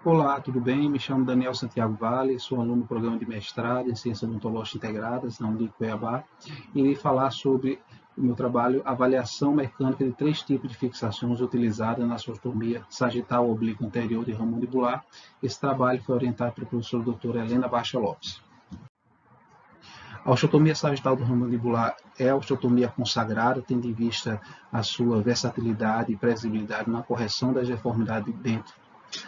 Olá, tudo bem? Me chamo Daniel Santiago Vale, sou aluno do programa de mestrado em Ciências Odontológicas Integradas na Unic Cuiabá e irei falar sobre o meu trabalho Avaliação Mecânica de 3 tipos de fixações utilizadas na osteotomia sagital oblíqua anterior de ramo mandibular. Esse trabalho foi orientado pela professora doutora Helena Baixa Lopes. A osteotomia sagital do ramo mandibular é a osteotomia consagrada, tendo em vista a sua versatilidade e previsibilidade na correção das deformidades dentro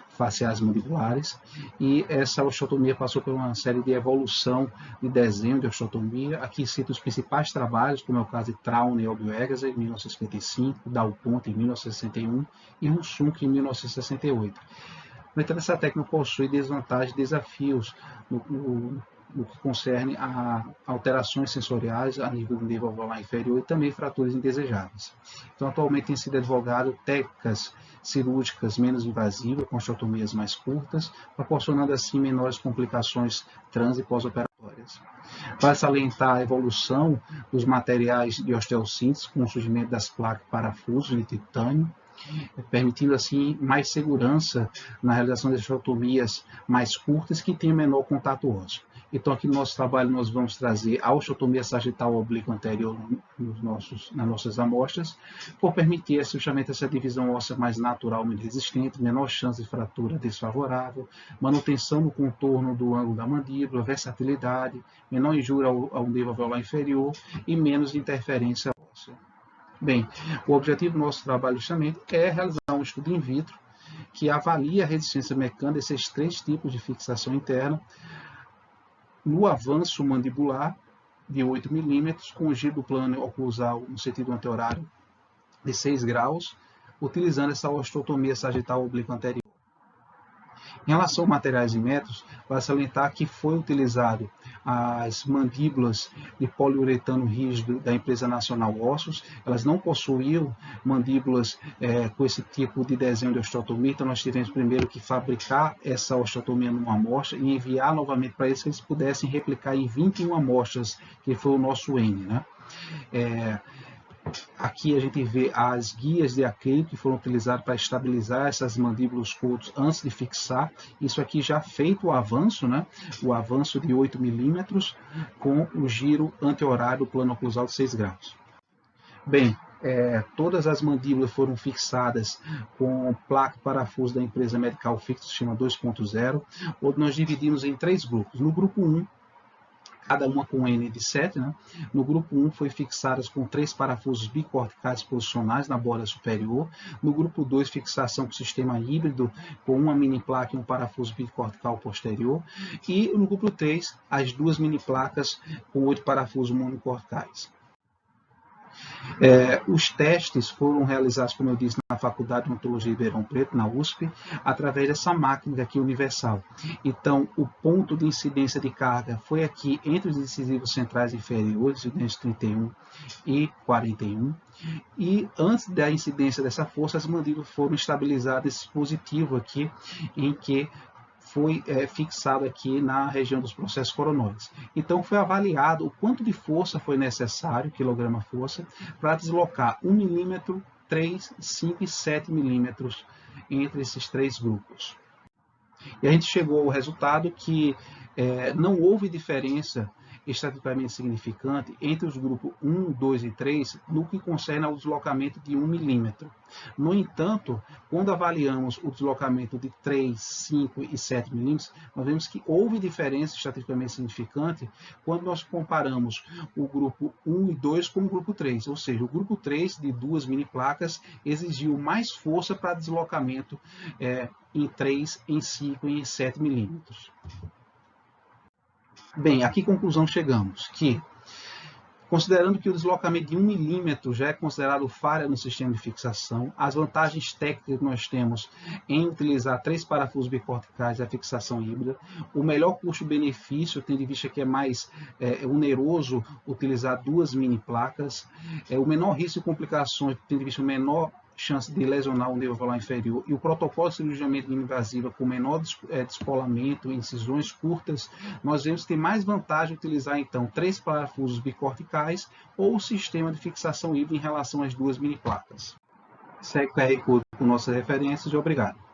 faciais mandibulares, e essa osteotomia passou por uma série de evolução de desenho de osteotomia. Aqui cito os principais trabalhos, como é o caso de Traun e Elbweger, em 1955, Dalponte, em 1961, e Hussunk, em 1968. No entanto, essa técnica possui desvantagens e desafios no que concerne a alterações sensoriais a nível do nervo alveolar inferior e também fraturas indesejáveis. Então, atualmente tem sido advogado técnicas cirúrgicas menos invasivas, com osteotomias mais curtas, proporcionando assim menores complicações trans e pós-operatórias. Vale salientar a evolução dos materiais de osteossíntese com o surgimento das placas parafusos de titânio, permitindo assim mais segurança na realização de osteotomias mais curtas que tenham menor contato ósseo. Então, aqui no nosso trabalho, nós vamos trazer a osteotomia sagital oblíqua anterior nas nossas amostras, por permitir justamente essa divisão óssea mais naturalmente resistente, menor chance de fratura desfavorável, manutenção no contorno do ângulo da mandíbula, versatilidade, menor injúria ao nervo alveolar inferior e menos interferência óssea. Bem, o objetivo do nosso trabalho justamente é realizar um estudo in vitro que avalia a resistência mecânica desses 3 tipos de fixação interna no avanço mandibular de 8 milímetros, com giro do plano oclusal no sentido antehorário de 6 graus, utilizando essa osteotomia sagital oblíqua anterior. Em relação a materiais e métodos, vai salientar que foi utilizado as mandíbulas de poliuretano rígido da empresa nacional Ossos. Elas não possuíam mandíbulas com esse tipo de desenho de osteotomia, então nós tivemos primeiro que fabricar essa osteotomia numa amostra e enviar novamente para eles que eles pudessem replicar em 21 amostras, que foi o nosso N, né? Aqui a gente vê as guias de acrílico que foram utilizadas para estabilizar essas mandíbulas cultos antes de fixar. Isso aqui já feito o avanço, né? O avanço de 8 milímetros com o giro antehorário do plano oclusal de 6 graus. Bem, todas as mandíbulas foram fixadas com placa parafuso da empresa Medical Fix, sistema 2.0, onde nós dividimos em 3 grupos. No grupo 1, cada uma com N de 7, né? No grupo 1 foi fixadas com 3 parafusos bicorticais posicionais na borda superior. No grupo 2, fixação com sistema híbrido, com uma mini placa e um parafuso bicortical posterior. E no grupo 3, as 2 mini placas com 8 parafusos monocorticais. Os testes foram realizados, como eu disse, na Faculdade de Odontologia de Ribeirão Preto, na USP, através dessa máquina aqui universal. Então, o ponto de incidência de carga foi aqui entre os incisivos centrais inferiores, os 31 e 41. E antes da incidência dessa força, as mandíbulas foram estabilizadas nesse dispositivo aqui, em que foi fixado aqui na região dos processos coronoides. Então, foi avaliado o quanto de força foi necessário, quilograma-força, para deslocar 1 milímetro, 3, 5 e 7 milímetros entre esses 3 grupos. E a gente chegou ao resultado que não houve diferença estatisticamente significante entre os grupos 1, 2 e 3 no que concerne ao deslocamento de 1 milímetro. No entanto, quando avaliamos o deslocamento de 3, 5 e 7 milímetros, nós vemos que houve diferença estatisticamente significante quando nós comparamos o grupo 1 e 2 com o grupo 3, ou seja, o grupo 3 de 2 mini placas exigiu mais força para deslocamento em 3, em 5 e em 7 milímetros. Bem, a que conclusão chegamos? Que, considerando que o deslocamento de 1 milímetro já é considerado falha no sistema de fixação, as vantagens técnicas que nós temos em utilizar 3 parafusos bicorticais e a fixação híbrida, o melhor custo-benefício, tendo em vista que é mais oneroso utilizar 2 mini placas, o menor risco de complicações, tendo em vista o menor chance de lesionar o nervo alveolar inferior e o protocolo de cirurgia invasiva com menor descolamento, incisões curtas, nós vemos que tem mais vantagem utilizar então 3 parafusos bicorticais ou o sistema de fixação híbrida em relação às 2 mini placas. Segue o QR Code com nossas referências e obrigado.